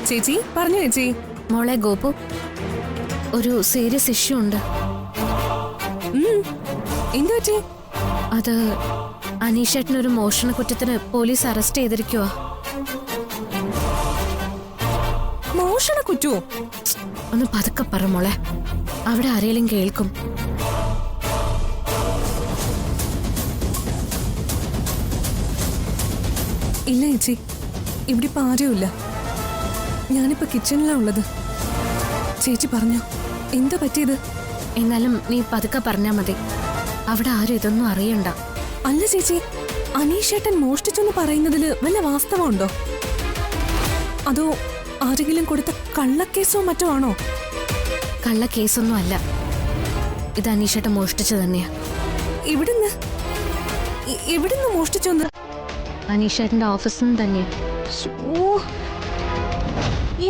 ചേച്ചി പറഞ്ഞു ചേച്ചി. മോളെ ഗോപു, ഒരു സീരിയസ് ഇഷ്യൂ ഉണ്ട്. എന്തു പറ്റി? അത് അനീഷേട്ടനൊരു മോഷണ കുറ്റത്തിന് പോലീസ് അറസ്റ്റ് ചെയ്തിരിക്കുവാ. മോഷണ കുറ്റോ? ഒന്ന് പതുക്കെ പറ മോളെ, അവിടെ ആരെങ്കിലും കേൾക്കും. ഇല്ല ചേച്ചി, ഇവിടെ ഇപ്പൊ ആരുമില്ല. ഞാനിപ്പോ കിച്ചണിലാ ഉള്ളത്. ചേച്ചി പറഞ്ഞു, എന്താ പറ്റിയത്? എന്നാലും നീ പതുക്കെ പറഞ്ഞാ മതി. അവിടെ ആരും ഇതൊന്നും അറിയണ്ട. അല്ല ചേച്ചി, അനീഷേട്ടൻ മോഷ്ടിച്ചെന്ന് പറയുന്നതില് വല്ല വാസ്തവമുണ്ടോ? അതോ ആരെങ്കിലും കൊടുത്ത കള്ളക്കേസോ മറ്റോ ആണോ? കള്ളക്കേസൊന്നും അല്ല, ഇത് അനീഷേട്ടൻ മോഷ്ടിച്ചു തന്നെയാ. എവിടുന്ന് മോഷ്ടിച്ചോന്ന്? അനീഷേട്ടന്റെ ഓഫീസിൽ നിന്ന് തന്നെ.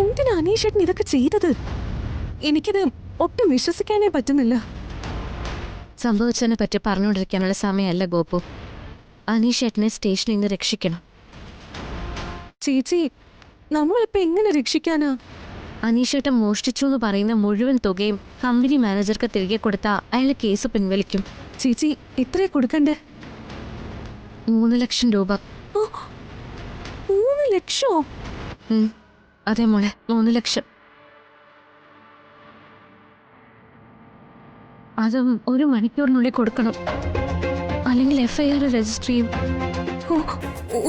എന്തിനാ അനീഷേട്ടൻ ഇതൊക്കെ ചെയ്തത്? എനിക്കത് ഒട്ടും വിശ്വസിക്കാനേ പറ്റുന്നില്ല. സംഭവിച്ചതിനെ പറ്റി പറഞ്ഞുകൊണ്ടിരിക്കാനുള്ള സമയമല്ല ഗോപു. അനീഷേട്ടനെ സ്റ്റേഷനിൽ നിന്ന് രക്ഷിക്കണം. ചേച്ചി, നമ്മളിപ്പോ എങ്ങനെ രക്ഷിക്കാനാ? അനീഷേട്ടൻ മോഷ്ടിച്ചു എന്ന് പറയുന്ന മുഴുവൻ തുകയും കമ്പനി മാനേജർക്ക് തിരികെ കൊടുത്താൽ അയാൾ കേസ് പിൻവലിക്കും. ചേച്ചി, എത്രയാ കൊടുക്കണ്ടേ? 3 ലക്ഷം രൂപ. 3 ലക്ഷോ? അതെ മോളെ, 3 ലക്ഷം. അതും 1 മണിക്കൂറിനുള്ളിൽ കൊടുക്കണം, അല്ലെങ്കിൽ FIR രജിസ്റ്റർ ചെയ്യും.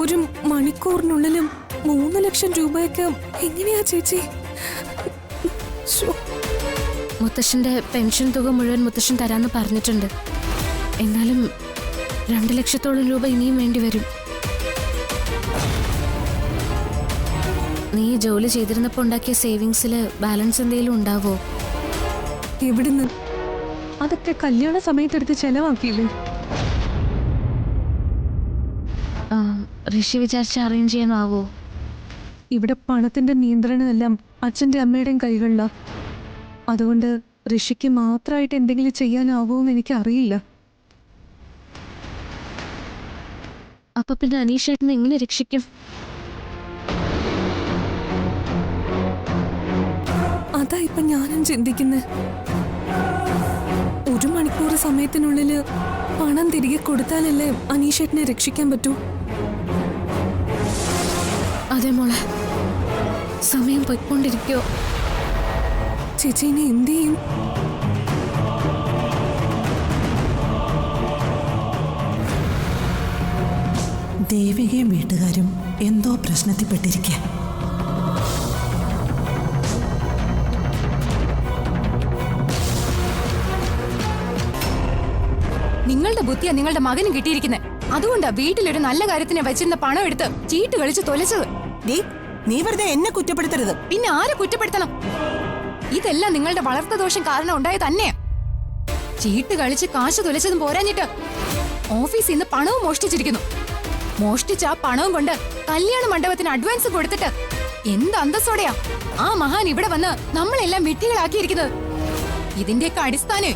1 മണിക്കൂറിനുള്ളിലും 3 ലക്ഷം രൂപയൊക്കെ എങ്ങനെയാ ചേച്ചി? മുത്തശ്ശന്റെ പെൻഷൻ തുക മുഴുവൻ മുത്തശ്ശൻ തരാന്ന് പറഞ്ഞിട്ടുണ്ട്. എന്നാലും 2 ലക്ഷത്തോളം രൂപ ഇനിയും വേണ്ടി വരും. നീ ജോലി ചെയ്തിരുന്നപ്പോ ഉണ്ടാക്കിയ സേവിങ്സിൽ ബാലൻസ് എന്തെങ്കിലും ഉണ്ടാവോ? എവിടുന്ന്? അതൊക്കെ കല്യാണ സമയത്തെടുത്ത് ചെലവാക്കിയില്ലേ? ഋഷി വിചാരിച്ച് അറേഞ്ച് ചെയ്യാനാവോ? ഇവിടെ പണത്തിന്റെ നിയന്ത്രണമെല്ലാം അച്ഛൻ്റെ അമ്മയുടെയും കൈകളിലാ. അതുകൊണ്ട് ഋഷിക്ക് മാത്രമായിട്ട് എന്തെങ്കിലും ചെയ്യാനാവോന്ന് എനിക്ക് അറിയില്ല. അപ്പൊ പിന്നെ അനീഷേട്ടനെ എങ്ങനെ രക്ഷിക്കും? അതാ ഇപ്പൊ ഞാനും ചിന്തിക്കുന്നത്. 1 മണിക്കൂർ സമയത്തിനുള്ളില് പണം തിരികെ കൊടുത്താലല്ലേ അനീഷേട്ടനെ രക്ഷിക്കാൻ പറ്റൂ? അതെ മോളെ, സമയം പോയിക്കൊണ്ടിരിക്കോ. ചേച്ചി, ഇനി എന്ത് ചെയ്യും? ദേവികയും വീട്ടുകാരും എന്തോ പ്രശ്നത്തിൽപ്പെട്ടിരിക്കുക. നിങ്ങളുടെ ബുദ്ധിയാ നിങ്ങളുടെ മകനും കിട്ടിയിരിക്കുന്നത്. അതുകൊണ്ടാ വീട്ടിലൊരു നല്ല കാര്യത്തിന് വെച്ചിരുന്ന പണം എടുത്ത് ചീട്ട് കളിച്ച് തൊലച്ചത്. നീ വെറുതെ എന്നെ കുറ്റപ്പെടുത്തരുത്. പിന്നെ ആരെ കുറ്റപ്പെടുത്തണം? ഇതെല്ലാം നിങ്ങളുടെ വളർത്ത ദോഷം കാരണം ഉണ്ടായ തന്നെയാ. ചീട്ട് കളിച്ച് കാശ് തൊലച്ചതും പോരാഞ്ഞിട്ട് ഓഫീസിൽ നിന്ന് പണവും മോഷ്ടിച്ചിരിക്കുന്നു. മോഷ്ടിച്ച ആ പണവും കൊണ്ട് കല്യാണ മണ്ഡപത്തിന് അഡ്വാൻസ് കൊടുത്തിട്ട് എന്ത് അന്തസ്സോടെയാ ആ മഹാൻ ഇവിടെ വന്ന് നമ്മളെല്ലാം വിഡ്ഢികളാക്കിയിരിക്കുന്നത്. ഇതിന്റെയൊക്കെ അടിസ്ഥാനം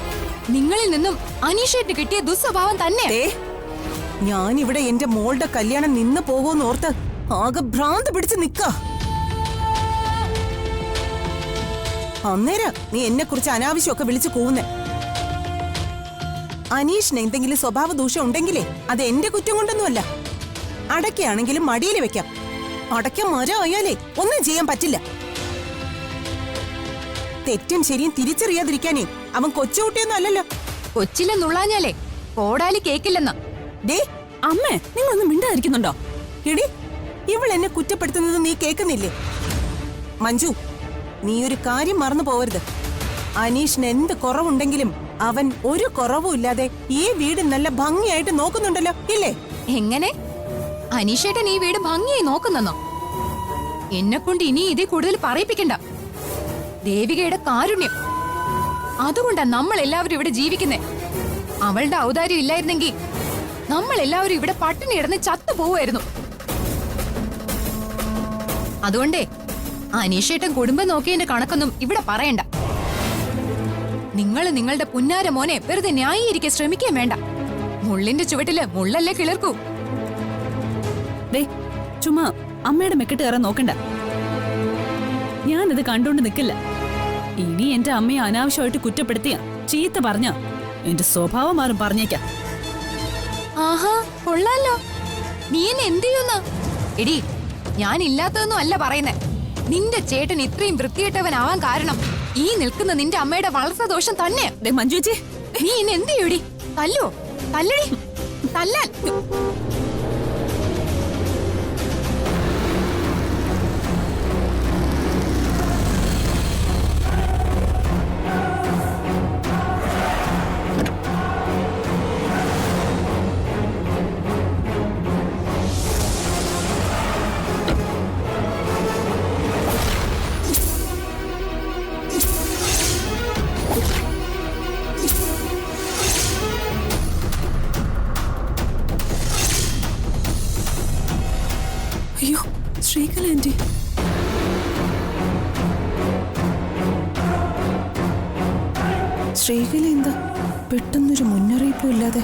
നിങ്ങളിൽ നിന്നും അനീഷേട്ടിന് കിട്ടിയ ദുസ്വഭാവം തന്നെ. ഞാനിവിടെ എന്റെ മോളുടെ കല്യാണം നിന്ന് പോകുമെന്ന് ഓർത്ത് ആകെ ഭ്രാന്ത് പിടിച്ച് നിക്ക. അന്നേരം നീ എന്നെ കുറിച്ച് അനാവശ്യമൊക്കെ വിളിച്ചു കൂവുന്നേ. അനീഷിന് എന്തെങ്കിലും സ്വഭാവ ദൂഷ്യം ഉണ്ടെങ്കിലേ അത് എന്റെ കുറ്റം കൊണ്ടൊന്നുമല്ല. അടയ്ക്കാണെങ്കിലും മടിയിൽ വെക്കാം. അടയ്ക്ക മരം ആയാലേ ഒന്നും ചെയ്യാൻ പറ്റില്ല. തെറ്റും ശരിയും തിരിച്ചറിയാതിരിക്കാനേ അവൻ കൊച്ചുകുട്ടിയൊന്നും അല്ലല്ലോ. കൊച്ചിലെ നുള്ളാഞ്ഞാലേ കോടാലി കേക്കില്ലെന്ന. അമ്മേ, നിങ്ങളൊന്നും മിണ്ടാതിരിക്കുന്നുണ്ടോ? എടി, ഇവൾ എന്നെ കുറ്റപ്പെടുത്തുന്നത് നീ കേൾക്കുന്നില്ലേ? മഞ്ജു, നീ ഒരു കാര്യം മറന്നു പോവരുത്. അനീഷിന് എന്ത് കുറവുണ്ടെങ്കിലും അവൻ ഒരു കുറവും ഇല്ലാതെ ഈ വീട് നല്ല ഭംഗിയായിട്ട് നോക്കുന്നുണ്ടല്ലോ, ഇല്ലേ? എങ്ങനെ? അനീഷേട്ടൻ ഈ വീട് ഭംഗിയായി നോക്കുന്നോ? എന്നെ കൊണ്ട് ഇനി ഇതിൽ കൂടുതൽ പറയിപ്പിക്കണ്ട. ദേവികയുടെ കാരുണ്യം, അതുകൊണ്ടാ നമ്മൾ എല്ലാവരും ഇവിടെ ജീവിക്കുന്നേ. അവളുടെ ഔദാര്യം ഇല്ലായിരുന്നെങ്കിൽ നമ്മൾ എല്ലാവരും ഇവിടെ പട്ടിണി കിടന്ന് ചത്തു പോവുമായിരുന്നു. അതുകൊണ്ടേ അനീഷേട്ടൻ കുടുംബം നോക്കിയതിന്റെ കണക്കൊന്നും ഇവിടെ പറയണ്ട. നിങ്ങൾ നിങ്ങളുടെ പുന്നാര മോനെ വെറുതെ ന്യായീകരിക്കാൻ ശ്രമിക്കാൻ വേണ്ട. മുള്ളിന്റെ ചുവട്ടില് മുള്ളല്ലേ കിളിർക്കൂ. ചുമ്മാ അമ്മയുടെ മെക്കിട്ട് കയറാൻ നോക്കണ്ട. ഞാനത് കണ്ടോണ്ട് നിൽക്കില്ല. ഇനി എന്റെ അമ്മയെ അനാവശ്യമായിട്ട് കുറ്റപ്പെടുത്തിയ ചീത്ത പറഞ്ഞ എന്റെ സ്വഭാവം മാറും, പറഞ്ഞേക്കാം. ആഹാ കൊള്ളാലോ. നീ എന്നെ എന്ത് ചെയ്യുന്ന? എടി, ഞാൻ ഇല്ലാത്തതൊന്നും അല്ല പറയുന്നേ. നിന്റെ ചേട്ടൻ ഇത്രയും വൃത്തികെട്ടവനാവാൻ കാരണം ഈ നിൽക്കുന്ന നിന്റെ അമ്മയുടെ വളർത്ത ദോഷം തന്നെ. ദേ മഞ്ജു ചേച്ചി, നീ എന്നെ എന്ത് ചെയ്യൂടി? തല്ലോ, തല്ലടി, തല്ലാൻ. അയ്യോ, ശ്രീകല ആന്റി. ശ്രീകല എന്താ പെട്ടെന്നൊരു മുന്നറിയിപ്പും ഇല്ലാതെ?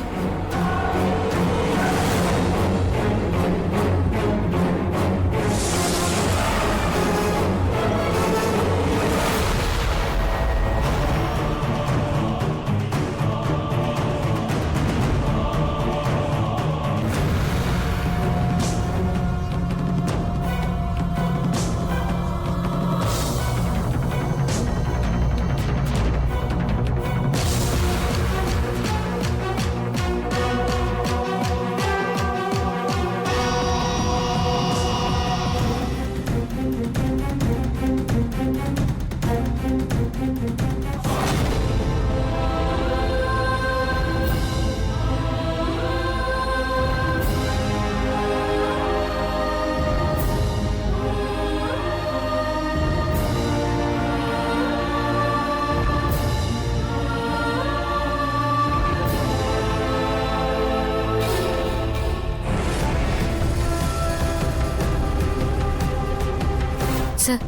സർ,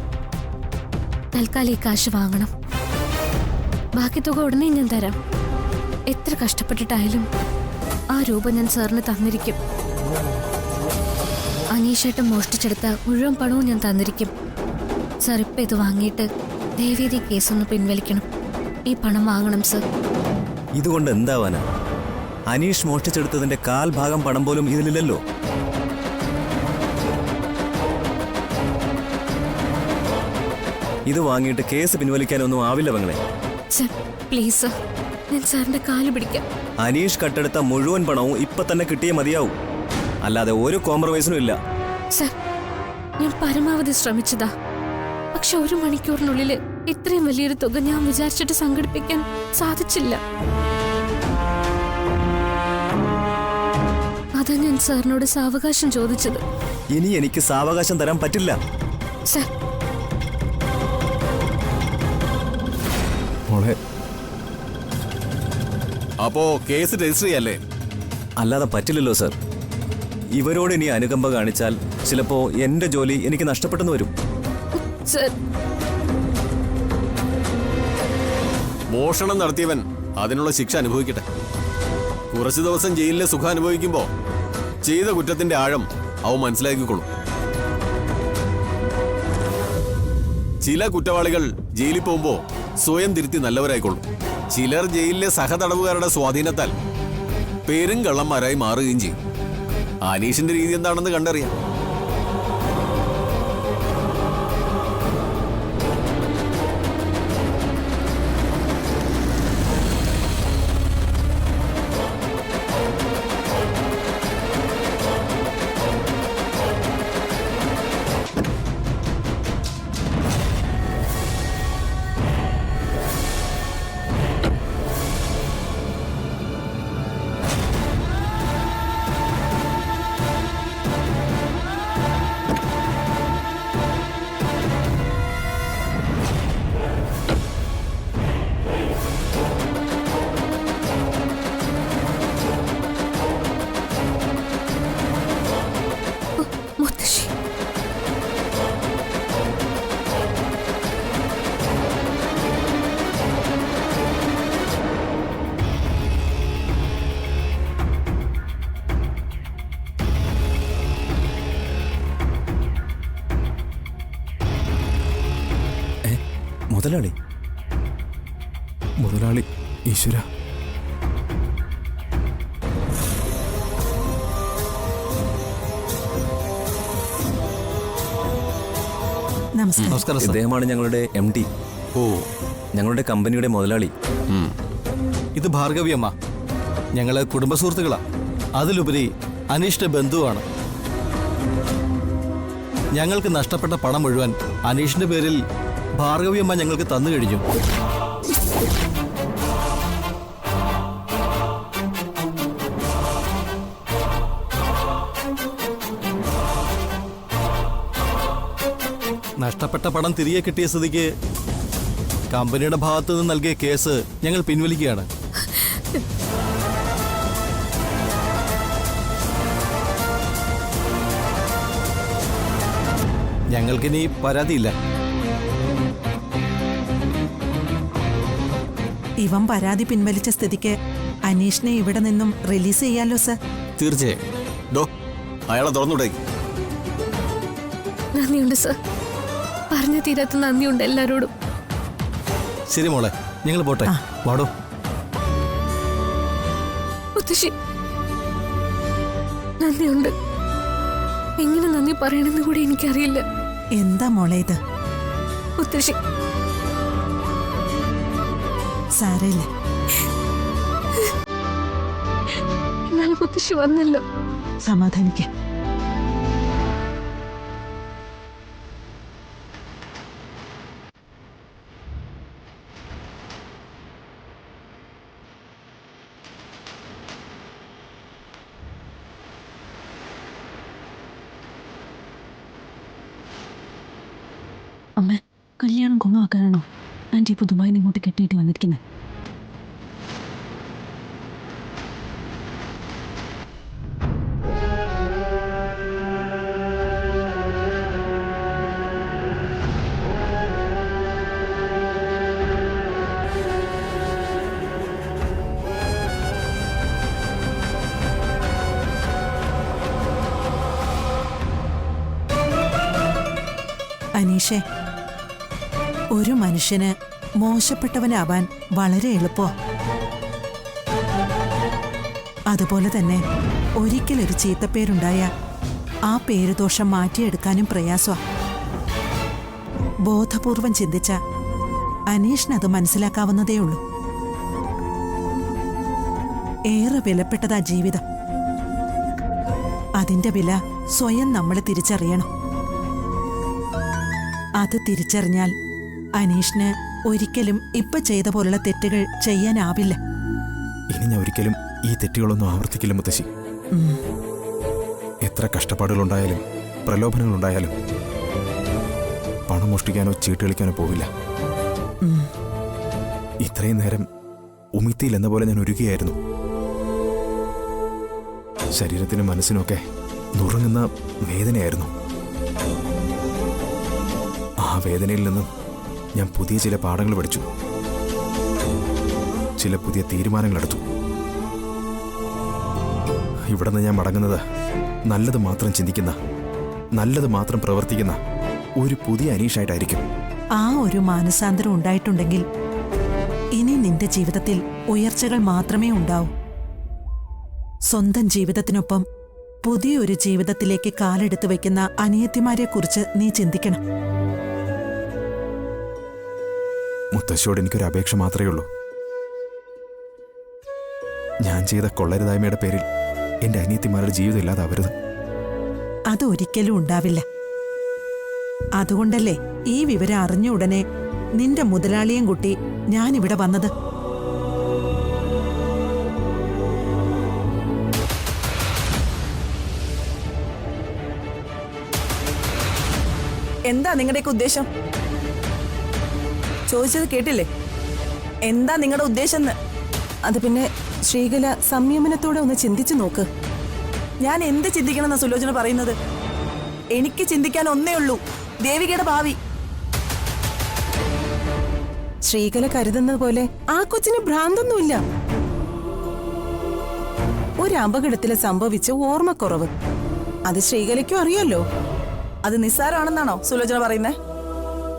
തൽക്കാലം ഈ കാശ് വാങ്ങണം. ബാക്കി തുക ഉടനെ ഞാൻ തരാം. എത്ര കഷ്ടപ്പെട്ടിട്ടായാലും ആ രൂപ ഞാൻ സാറിന് തന്നിരിക്കും. അനീഷേട്ടൻ മോഷ്ടിച്ചെടുത്ത മുഴുവൻ പണവും ഞാൻ തന്നിരിക്കും. സാർ ഇപ്പം ഇത് വാങ്ങിയിട്ട് ദേവീതി കേസൊന്ന് പിൻവലിക്കണം. ഈ പണം വാങ്ങണം സർ. ഇതുകൊണ്ട് എന്താവാനാ? അനീഷ് മോഷ്ടിച്ചെടുത്തതിന്റെ 1/4 ഭാഗം പണം പോലും ഇതിലില്ലല്ലോ. ഇത് വാങ്ങിയിട്ട് കേസ് പിൻവലിക്കാനൊന്നും ആവില്ല പെങ്ങളെ. സർ പ്ലീസ് സർ, ഞാൻ സാറിന്റെ കാല് പിടിക്കാം. അനീഷ് കട്ടെടുത്ത മുഴുവൻ പണവും ഇപ്പൊ തന്നെ കിട്ടിയേ മതിയാവും. അല്ലാതെ ഒരു കോംപ്രമൈസിനും ഇല്ല. സർ, ഞാൻ പരമാവധി ശ്രമിച്ചതാ. പക്ഷെ 1 മണിക്കൂറിനുള്ളിൽ ഇത്രയും വലിയൊരു തുക ഞാൻ വിചാരിച്ചിട്ട് സംഘടിപ്പിക്കാൻ സാധിച്ചില്ല. അതാ ഞാൻ സാറിനോട് സാവകാശം ചോദിച്ചത്. ഇനി എനിക്ക് സാവകാശം തരാൻ പറ്റില്ല. സർ, അപ്പോ കേസ് രജിസ്റ്റർ ചെയ്യല്ലേ? അല്ലാതെ പറ്റില്ലല്ലോ സർ. ഇവരോട് ഇനി അനുകമ്പ കാണിച്ചാൽ ചിലപ്പോ എന്റെ ജോലി എനിക്ക് നഷ്ടപ്പെട്ടെന്ന് വരും. സർ, മോഷണം നടത്തിയവൻ അതിനുള്ള ശിക്ഷ അനുഭവിക്കട്ടെ. കുറച്ചു ദിവസം ജയിലിലെ സുഖം അനുഭവിക്കുമ്പോ ചെയ്ത കുറ്റത്തിന്റെ ആഴം അവൻ മനസ്സിലാക്കിക്കൊള്ളും. ചില കുറ്റവാളികൾ ജയിലിൽ പോകുമ്പോ സ്വയം തിരുത്തി നല്ലവരായിക്കൊള്ളും. ചിലർ ജയിലിലെ സഹതടവുകാരുടെ സ്വാധീനത്താൽ പേരും കള്ളന്മാരായി മാറുകയും ചെയ്യും. അനീഷിന്റെ രീതി എന്താണെന്ന് കണ്ടറിയാം. മുതലാളി മുതലാളി ഈശ്വര. നമസ്കാരം. ഇദ്ദേഹമാണ് ഞങ്ങളുടെ MD. ഓ, ഞങ്ങളുടെ കമ്പനിയുടെ മുതലാളി. ഇത് ഭാർഗവിയമ്മ. ഞങ്ങള് കുടുംബ സുഹൃത്തുക്കളാ. അതിലുപരി അനീഷിന്റെ ബന്ധുവാണ്. ഞങ്ങൾക്ക് നഷ്ടപ്പെട്ട പണം മുഴുവൻ അനീഷിന്റെ പേരിൽ ഭാർഗവിയമ്മ ഞങ്ങൾക്ക് തന്നു കഴിഞ്ഞു. നഷ്ടപ്പെട്ട പണം തിരികെ കിട്ടിയ സ്ഥിതിക്ക് കമ്പനിയുടെ ഭാഗത്തു നിന്ന് നൽകിയ കേസ് ഞങ്ങൾ പിൻവലിക്കുകയാണ്. ഞങ്ങൾക്കിനി പരാതിയില്ല. ഇവൻ പരാതി പിൻവലിച്ച സ്ഥിതിക്ക് അനീഷിനെ ഇവിടെ നിന്നും റിലീസ് ചെയ്യാലോ സർ? തീർച്ചയായും. ഡോ, അയാളെ തുറന്നുവിടേക്ക്. നന്ദിയുണ്ട് സർ. പറഞ്ഞു തീരാത്ത നന്ദിയുണ്ട് എല്ലാരോടും. ശരി മോളെ, ഞങ്ങൾ പോട്ടെ. വാടോ. മുത്തശ്ശി, നന്ദിയുണ്ട്. എങ്ങനെ നന്ദി പറയണമെന്ന് കൂടി എനിക്കറിയില്ല. എന്താ മോളെ ഇത്? മുത്തശ്ശി, സാരയില്ല. എന്നാലും മുത്തശ്ശി വന്നല്ലോ. സമാധാനിക്ക. അമ്മ, കല്യാണം കൊങ്ങാക്കാനാണോ ആൻറ്റി ഇപ്പോൾ ദുബായിൽ നിന്ന് ഇങ്ങോട്ട് കെട്ടിയിട്ട് വന്നിരിക്കുന്നത്? അനീഷേ, ഒരു മനുഷ്യന് മോശപ്പെട്ടവനാവാൻ വളരെ എളുപ്പമാ. അതുപോലെ തന്നെ ഒരിക്കലൊരു ചീത്തപ്പേരുണ്ടായ ആ പേരുദോഷം മാറ്റിയെടുക്കാനും പ്രയാസമാ. ബോധപൂർവം ചിന്തിച്ച അനീഷിനത് മനസ്സിലാക്കാവുന്നതേ ഉള്ളൂ. ഏറെ വിലപ്പെട്ടതാ ജീവിതം. അതിന്റെ വില സ്വയം നമ്മൾ തിരിച്ചറിയണം. അത് തിരിച്ചറിഞ്ഞാൽ അനീഷിന് ഒരിക്കലും ഇപ്പൊ ചെയ്ത പോലുള്ള തെറ്റുകൾ ചെയ്യാനാവില്ല. ഇനി ഞാൻ ഒരിക്കലും ഈ തെറ്റുകളൊന്നും ആവർത്തിക്കില്ല മുത്തശ്ശി. എത്ര കഷ്ടപ്പാടുകളുണ്ടായാലും പ്രലോഭനങ്ങളുണ്ടായാലും പണം മോഷ്ടിക്കാനോ ചീട്ട് കളിക്കാനോ പോവില്ല. ഇത്രയും നേരം ഉമിത്തിയിൽ എന്ന പോലെ ഞാൻ ഒരുക്കുകയായിരുന്നു. ശരീരത്തിനും മനസ്സിനുമൊക്കെ നുറുങ്ങുന്ന വേദനയായിരുന്നു. ആ വേദനയിൽ നിന്നും ഞാൻ പുതിയ ചില പാഠങ്ങൾ പഠിച്ചു, ചില പുതിയ തീരുമാനങ്ങൾ എടുത്തു. ഇവിടെ നിന്ന് ഞാൻ മടങ്ങുന്നത് നല്ലത് മാത്രം ചിന്തിക്കുന്ന, നല്ലത് മാത്രം പ്രവർത്തിക്കുന്ന ഒരു പുതിയ അനീഷായിട്ടായിരിക്കും. ആ ഒരു മാനസാന്തരം ഉണ്ടായിട്ടുണ്ടെങ്കിൽ ഇനി നിന്റെ ജീവിതത്തിൽ ഉയർച്ചകൾ മാത്രമേ ഉണ്ടാവൂ. സ്വന്തം ജീവിതത്തിനൊപ്പം പുതിയൊരു ജീവിതത്തിലേക്ക് കാലെടുത്ത് വയ്ക്കുന്ന അനിയത്തിമാരെ കുറിച്ച് നീ ചിന്തിക്കണം. മുത്തശ്ശിയോട് എനിക്കൊരു അപേക്ഷ മാത്രമേ ഉള്ളൂ. ഞാൻ ചെയ്ത കൊള്ളരുതായ്മയുടെ പേരിൽ എന്റെ അനിയത്തിമാരുടെ ജീവിതം ഇല്ലാതാവരുത്. അതൊരിക്കലും ഉണ്ടാവില്ല. അതുകൊണ്ടല്ലേ ഈ വിവരം അറിഞ്ഞ ഉടനെ നിന്റെ മുതലാളിയും കുട്ടി ഞാനിവിടെ വന്നത്. എന്താ നിങ്ങളുടെയൊക്കെ ഉദ്ദേശം? ചോദിച്ചത് കേട്ടില്ലേ? എന്താ നിങ്ങളുടെ ഉദ്ദേശം? അത് പിന്നെ ശ്രീകല സംയമനത്തോടെ ഒന്ന് ചിന്തിച്ചു നോക്ക്. ഞാൻ എന്ത് ചിന്തിക്കണമെന്നാ സുലോചന പറയുന്നത്? എനിക്ക് ചിന്തിക്കാൻ ഒന്നേ ഉള്ളൂ, ദേവികയുടെ ഭാവി. ശ്രീകല കരുതുന്നത് പോലെ ആ കൊച്ചിന് ഭ്രാന്തൊന്നുമില്ല. ഒരു അപകടത്തില് സംഭവിച്ച ഓർമ്മക്കുറവ്, അത് ശ്രീകലയ്ക്കും അറിയാലോ. അത് നിസ്സാരമാണെന്നാണോ സുലോചന പറയുന്നത്?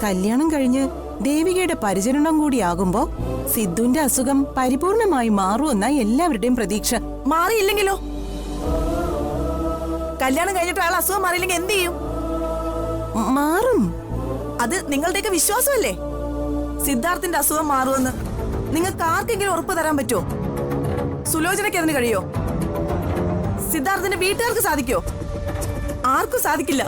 കല്യാണം കഴിഞ്ഞ് ദേവികയുടെ പരിചരണം കൂടിയാകുമ്പോ സിദ്ധുവിന്റെ അസുഖം പരിപൂർണമായി മാറുമെന്ന എല്ലാവരുടെയും പ്രതീക്ഷ. മാറിയില്ലെങ്കിലോ? കല്യാണം കഴിഞ്ഞിട്ട് അയാൾ അസുഖം മാറിയില്ലെങ്കിൽ എന്ത് ചെയ്യും? മാറും. അത് നിങ്ങളുടെയൊക്കെ വിശ്വാസമല്ലേ? സിദ്ധാർത്ഥിന്റെ അസുഖം മാറുമെന്ന് നിങ്ങൾക്ക് ആർക്കെങ്കിലും ഉറപ്പ് തരാൻ പറ്റുമോ? സുലോചനയ്ക്ക് അതിന് കഴിയോ? സിദ്ധാർത്ഥിന്റെ വീട്ടുകാർക്ക് സാധിക്കോ? ആർക്കും സാധിക്കില്ല.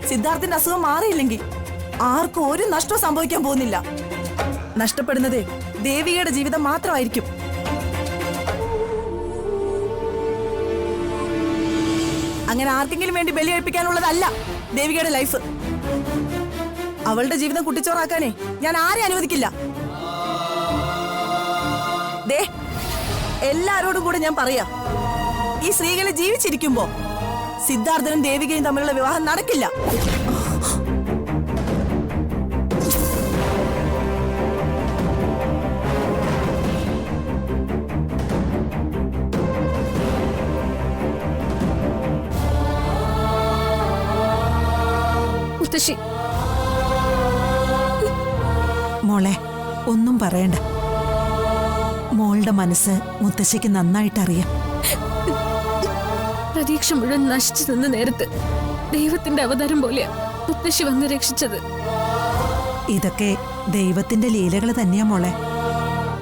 സിദ്ധാർത്ഥിന്റെ അസുഖം മാറിയില്ലെങ്കിൽ ആർക്കും ഒരു നഷ്ടവും സംഭവിക്കാൻ പോകുന്നില്ല. നഷ്ടപ്പെടുന്നത് ദേവികയുടെ ജീവിതം മാത്രമായിരിക്കും. അങ്ങനെ ആർക്കെങ്കിലും വേണ്ടി ബലിയർപ്പിക്കാനുള്ളതല്ല ദേവികയുടെ ലൈഫ്. അവളുടെ ജീവിതം കുട്ടിച്ചോറാക്കാനേ ഞാൻ ആരെ അനുവദിക്കില്ല. ദേ, എല്ലാരോടും കൂടെ ഞാൻ പറയാ, ഈ സ്ത്രീകളെ ജീവിച്ചിരിക്കുമ്പോ സിദ്ധാർത്ഥനും ദേവികയും തമ്മിലുള്ള വിവാഹം നടക്കില്ല. മുത്തശ്ശി, മോളെ, ഒന്നും പറയണ്ട. മോളുടെ മനസ്സ് മുത്തശ്ശിക്ക് നന്നായിട്ടറിയാം. പ്രതീക്ഷ മുഴുവൻ നശിച്ചു നിന്ന നേരത്ത് ദൈവത്തിന്റെ അവതാരം പോലെയാ മുത്തശ്ശി വന്ന് രക്ഷിച്ചത്. ഇതൊക്കെ ദൈവത്തിന്റെ ലീലകൾ തന്നെയാ മോളെ.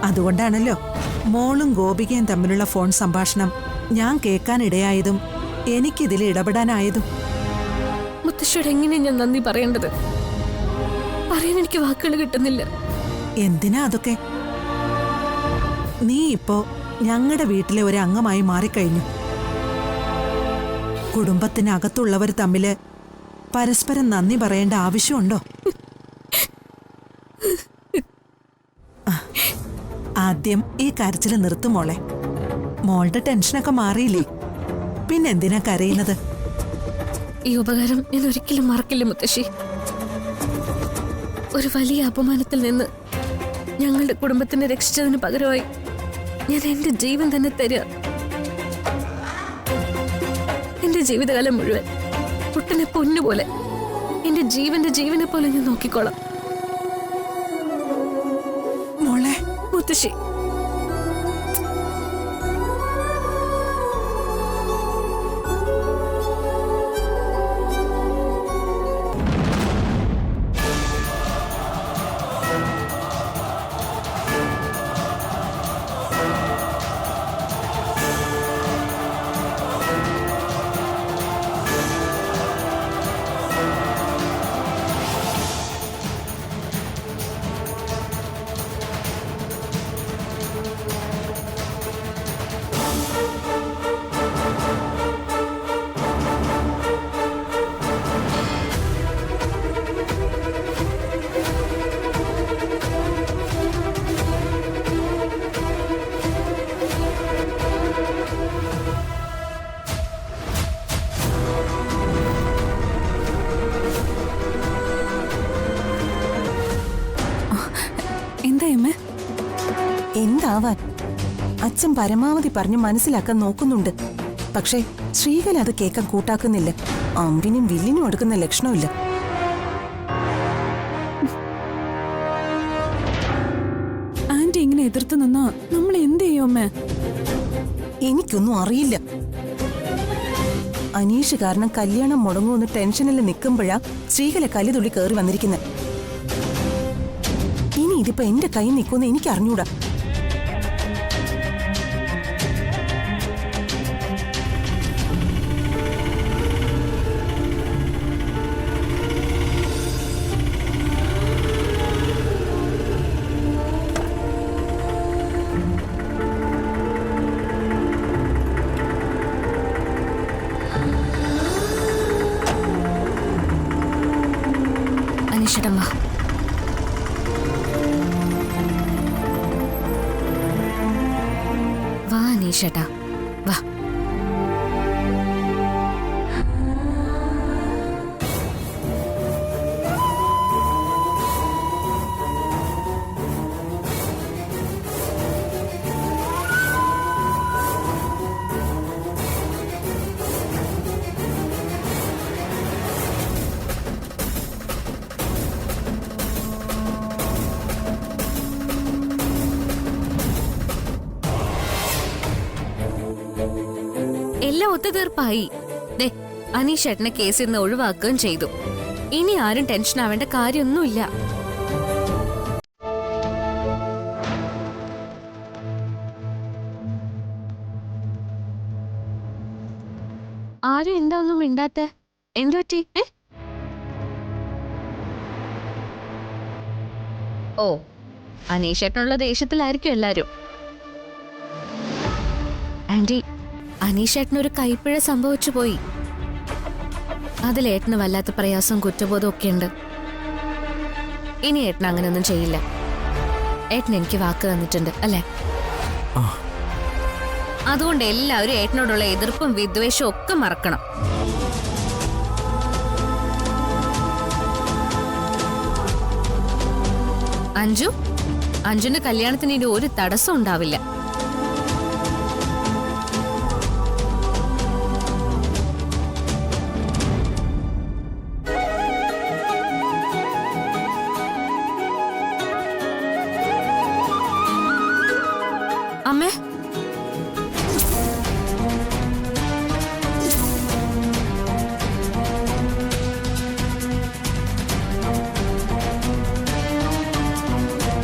അതുകൊണ്ടാണല്ലോ മോളും ഗോപികയും തമ്മിലുള്ള ഫോൺ സംഭാഷണം ഞാൻ കേൾക്കാനിടയായതും എനിക്കിതിൽ ഇടപെടാനായതും. മുത്തശ്ശിയോട് എങ്ങനെയാ ഞാൻ നന്ദി പറയേണ്ടത്? പറയാൻ എനിക്ക് വാക്കുകൾ കിട്ടുന്നില്ല. എന്തിനാ അതൊക്കെ? നീ ഇപ്പോ ഞങ്ങളുടെ വീട്ടിലെ ഒരു അംഗമായി മാറിക്കഴിഞ്ഞു. കുടുംബത്തിനകത്തുള്ളവർ തമ്മില് പരസ്പരം നന്ദി പറയേണ്ട ആവശ്യമുണ്ടോ? ആദ്യം ഈ കരച്ചില് നിർത്തുമോളെ. മോളുടെ ടെൻഷനൊക്കെ മാറിയില്ലേ? പിന്നെന്തിനാ കരയുന്നത്? ഈ ഉപകാരം ഞാൻ ഒരിക്കലും മറക്കില്ല മുത്തശ്ശി. ഒരു വലിയ അപമാനത്തിൽ നിന്ന് ഞങ്ങളുടെ കുടുംബത്തിനെ രക്ഷിച്ചതിന് പകരമായി ഞാൻ എന്റെ ജീവൻ തന്നെ തരിക. എന്റെ ജീവിതകാലം മുഴുവൻ കുട്ടനെ പൊന്നുപോലെ, എന്റെ ജീവനെ പോലെ ഞാൻ നോക്കിക്കോളാം. മോളെ, മുത്തശ്ശി, എന്താവാൻ? അച്ഛൻ പരമാവധി പറഞ്ഞ് മനസ്സിലാക്കാൻ നോക്കുന്നുണ്ട്. പക്ഷേ ശ്രീകല അത് കേൾക്കാൻ കൂട്ടാക്കുന്നില്ല. അമ്പിനും വില്ലിനും എടുക്കുന്ന ലക്ഷണമില്ല. ആന്റി ഇങ്ങനെ എതിർത്ത് നിന്നാ നമ്മൾ എന്ത് ചെയ്യും അമ്മേ? എനിക്കൊന്നും അറിയില്ല. അനീഷ് കാരണം കല്യാണം മുടങ്ങുമെന്ന് ടെൻഷനിൽ നിൽക്കുമ്പോഴാ ശ്രീകല കലിതുള്ളി കയറി വന്നിരിക്കുന്നത്. ഇനി ഇതിപ്പോ എന്റെ കൈ നിൽക്കുമെന്ന് എനിക്ക് അറിഞ്ഞൂടാ. അനീഷേട്ടൻ വാ. വാ അനീഷേട്ടാ, വാ. എല്ലാം ഒത്തുതീർപ്പായി. ദേ അനീഷ് ഏട്ടനെ കേസിൽ നിന്ന് ഒഴിവാക്കുകയും ചെയ്തു. ഇനി ആരും ടെൻഷൻ ആവേണ്ട കാര്യമൊന്നുമില്ല. ആരും എന്താ ഒന്നും മിണ്ടാത്ത? എന്തു പറ്റി? ഓ, അനീഷ് ഏട്ടനുള്ള ദേഷ്യത്തിലായിരിക്കും എല്ലാരും. ആന്റി, അനീഷ് ഏട്ടനൊരു കൈപ്പിഴ സംഭവിച്ചു പോയി. അതിലേട്ടന് വല്ലാത്ത പ്രയാസവും കുറ്റബോധവും ഒക്കെ ഉണ്ട്. ഇനി ഏട്ടൻ അങ്ങനെയൊന്നും ചെയ്യില്ല. ഏട്ടൻ എനിക്ക് വാക്ക് തന്നിട്ടുണ്ട് അല്ലേ? അതുകൊണ്ട് എല്ലാവരും ഏട്ടനോടുള്ള എതിർപ്പും വിദ്വേഷവും ഒക്കെ മറക്കണം. അഞ്ജുന്റെ കല്യാണത്തിന് ഇനി ഒരു തടസ്സം ഉണ്ടാവില്ല.